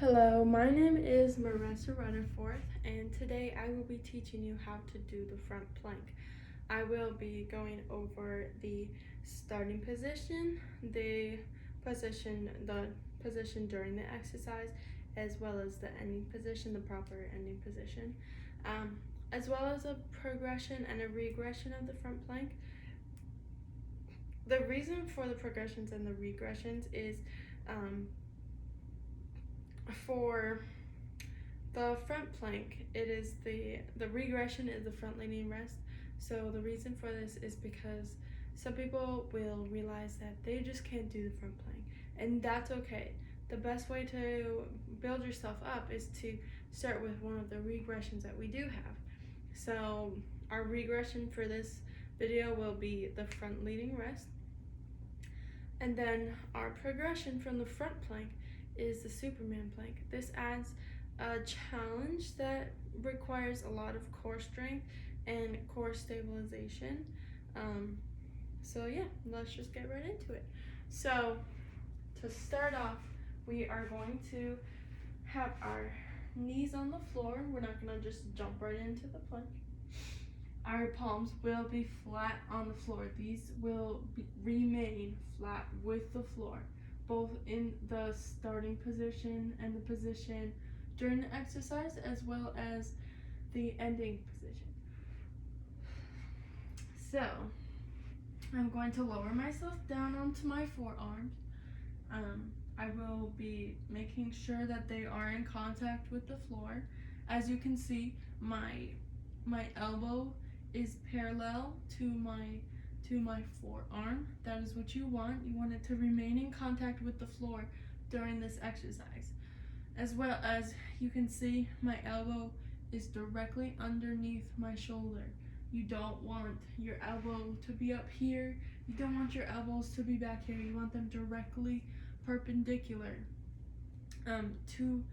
Hello, my name is Marissa Rutherford, and today I will be teaching you how to do the front plank. I will be going over the starting position, the position during the exercise, as well as the ending position, the proper ending position, um, as well as a progression and a regression of the front plank. The reason for the progressions and the regressions is um, for the front plank, it is the regression is the front leaning rest. So the reason for this is because some people will realize that they just can't do the front plank, and that's okay. The best way to build yourself up is to start with one of the regressions that we do have. So our regression for this video will be the front leaning rest, and then our progression from the front plank is the Superman plank. This adds a challenge that requires a lot of core strength and core stabilization. So yeah, let's just get right into it. So to start off, we are going to have our knees on the floor. We're not gonna just jump right into the plank. Our palms will be flat on the floor. These will remain flat with the floor, both in the starting position and the position during the exercise, as well as the ending position. So, I'm going to lower myself down onto my forearms. I will be making sure that they are in contact with the floor. As you can see, my elbow is parallel to my forearm. That is what you want. You want it to remain in contact with the floor during this exercise. As well as you can see, my elbow is directly underneath my shoulder. You don't want your elbow to be up here. You don't want your elbows to be back here. You want them directly perpendicular to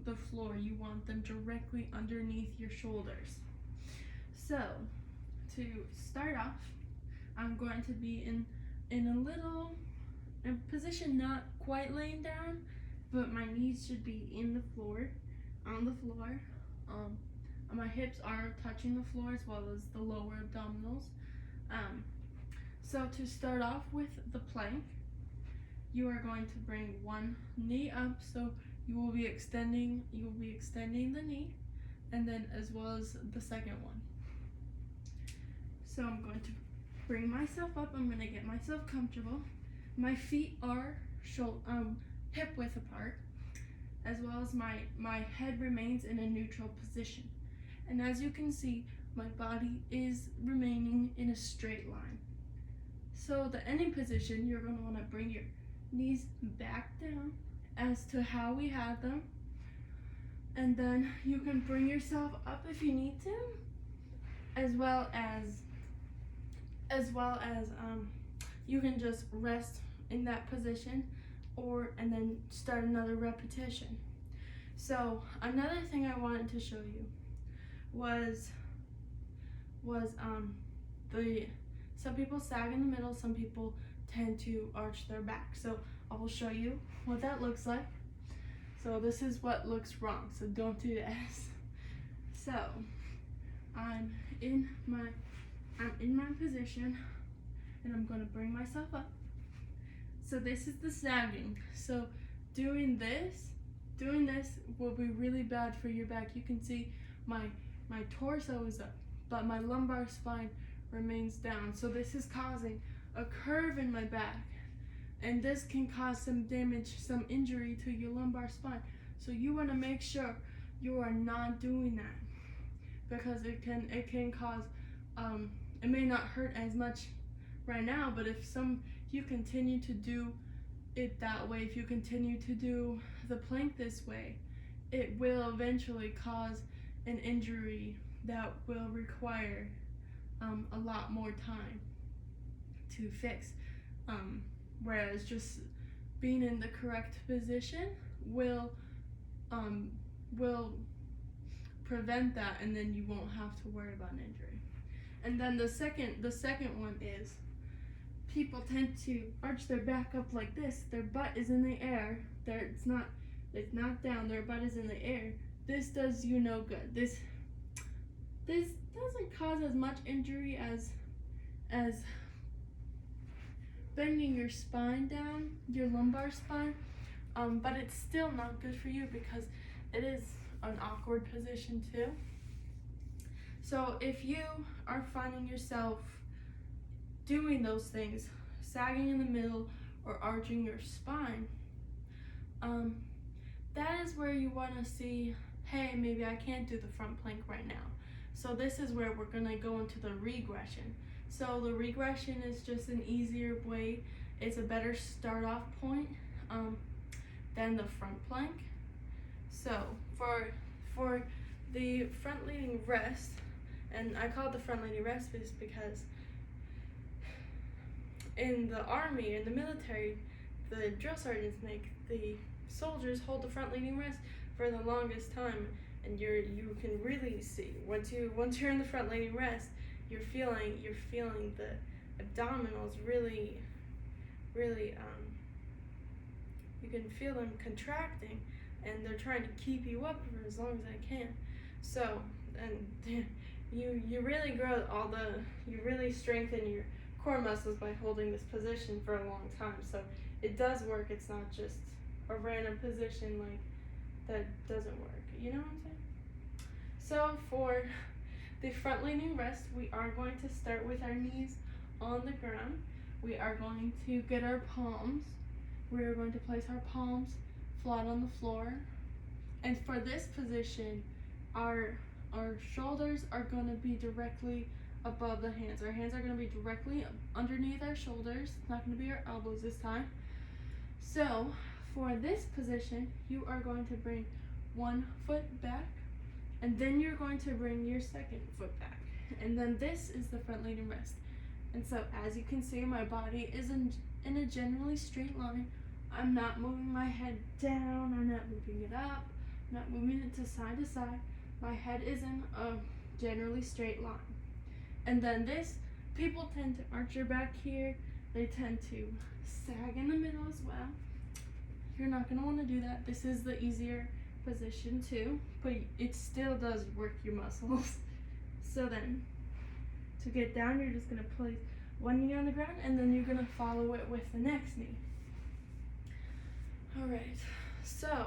the floor. You want them directly underneath your shoulders. So, to start off, I'm going to be in a position not quite laying down, but my knees should be on the floor. My hips are touching the floor as well as the lower abdominals. So to start off with the plank, you are going to bring one knee up, so you will be extending the knee, and then as well as the second one. So I'm going to bring myself up. I'm going to get myself comfortable. My feet are hip width apart, as well as my head remains in a neutral position. And as you can see, my body is remaining in a straight line. So the ending position, you're going to want to bring your knees back down as to how we had them, and then you can bring yourself up if you need to, as well as you can just rest in that position, and then start another repetition. So another thing I wanted to show you was some people sag in the middle, some people tend to arch their back. So I will show you what that looks like. So this is what looks wrong, so don't do this. So I'm in my position, and I'm going to bring myself up. So this is the sagging. So doing this will be really bad for your back. You can see my torso is up, but my lumbar spine remains down. So this is causing a curve in my back, and this can cause some damage, some injury to your lumbar spine. So you want to make sure you are not doing that, because it can cause it may not hurt as much right now, but if you continue to do it that way, if you continue to do the plank this way, it will eventually cause an injury that will require a lot more time to fix. Whereas just being in the correct position will prevent that, and then you won't have to worry about an injury. And then the second one is people tend to arch their back up like this. Their butt is in the air. It's not It's not down, their butt is in the air. This does you no good. This doesn't cause as much injury as bending your spine down, your lumbar spine, but it's still not good for you because it is an awkward position too. So if you are finding yourself doing those things, sagging in the middle or arching your spine, that is where you want to see, hey, maybe I can't do the front plank right now. So this is where we're going to go into the regression. So the regression is just an easier way. It's a better start off point than the front plank. So for the front leaning rest, and I call it the front leaning rest because in the army, in the military, the drill sergeants make the soldiers hold the front leaning rest for the longest time, and you can really see once you're in the front leaning rest, you're feeling the abdominals really you can feel them contracting, and they're trying to keep you up for as long as they can. So, and you really grow you really strengthen your core muscles by holding this position for a long time. So it does work. It's not just a random position like that doesn't work. You know what I'm saying? So for the front leaning rest, we are going to start with our knees on the ground. We are going to get our palms. We are going to place our palms flat on the floor. And for this position, our shoulders are going to be directly above the hands. Our hands are going to be directly underneath our shoulders. It's not going to be our elbows this time. So for this position, you are going to bring one foot back, and then you're going to bring your second foot back. And then this is the front leaning rest. And so as you can see, my body is in a generally straight line. I'm not moving my head down, I'm not moving it up, I'm not moving it to side. My head is in a generally straight line. And then this, people tend to arch their back here. They tend to sag in the middle as well. You're not going to want to do that. This is the easier position too, but it still does work your muscles. So then, to get down, you're just going to place one knee on the ground, and then you're going to follow it with the next knee. Alright, so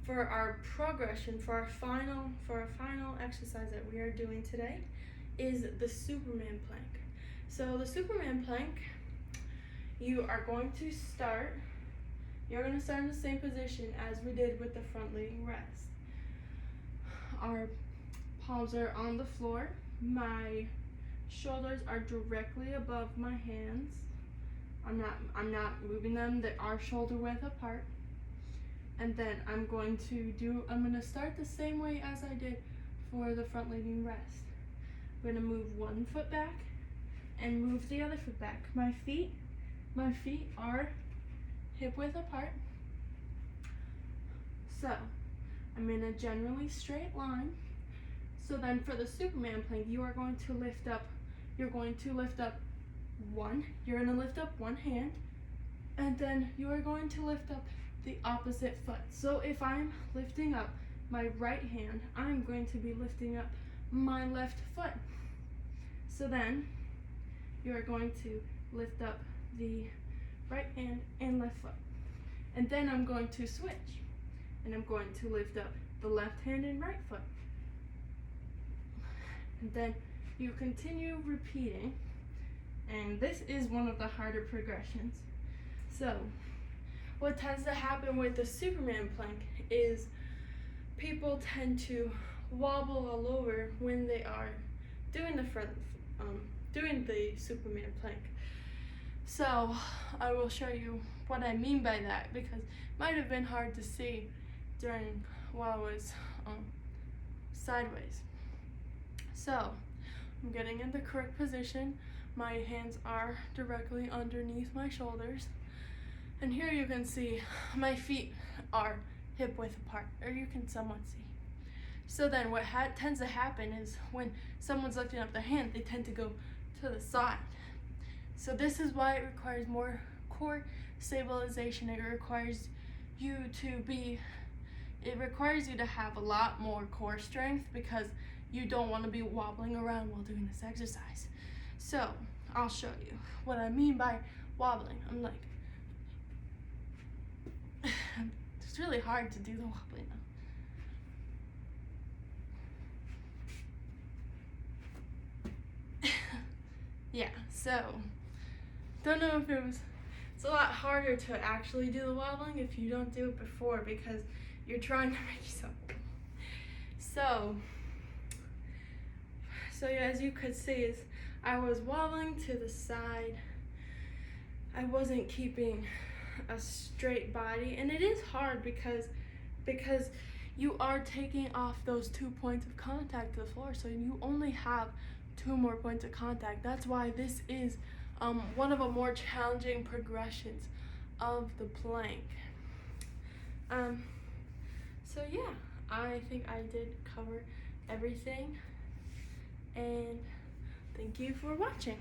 for our progression, for our final exercise that we are doing today is the Superman plank. So the Superman plank, you're going to start in the same position as we did with the front leaning rest. Our palms are on the floor. My shoulders are directly above my hands. I'm not moving them. They are shoulder width apart. And then I'm going to start the same way as I did for the front leaning rest. I'm going to move one foot back and move the other foot back. My feet are hip width apart. So I'm in a generally straight line. So then for the Superman plank, you're going to lift up one hand, and then you are going to lift up the opposite foot. So if I'm lifting up my right hand, I'm going to be lifting up my left foot. So then you are going to lift up the right hand and left foot. And then I'm going to switch, and I'm going to lift up the left hand and right foot. And then you continue repeating, and this is one of the harder progressions. So what tends to happen with the Superman plank is people tend to wobble all over when they are doing the Superman plank. So I will show you what I mean by that, because it might have been hard to see while I was sideways. So I'm getting in the correct position. My hands are directly underneath my shoulders. And here you can see my feet are hip width apart, or you can somewhat see. So then what tends to happen is when someone's lifting up their hand, they tend to go to the side. So this is why it requires more core stabilization. It requires you to be, it requires you to have a lot more core strength because you don't want to be wobbling around while doing this exercise. So I'll show you what I mean by wobbling. I'm like, it's really hard to do the wobbling now. Yeah, so don't know if it's a lot harder to actually do the wobbling if you don't do it before because you're trying to make yourself. So as you could see, is I was wobbling to the side. I wasn't keeping a straight body, and it is hard because you are taking off those 2 points of contact to the floor, so you only have 2 more points of contact. That's why this is one of the more challenging progressions of the plank. So yeah, I think I did cover everything, and thank you for watching.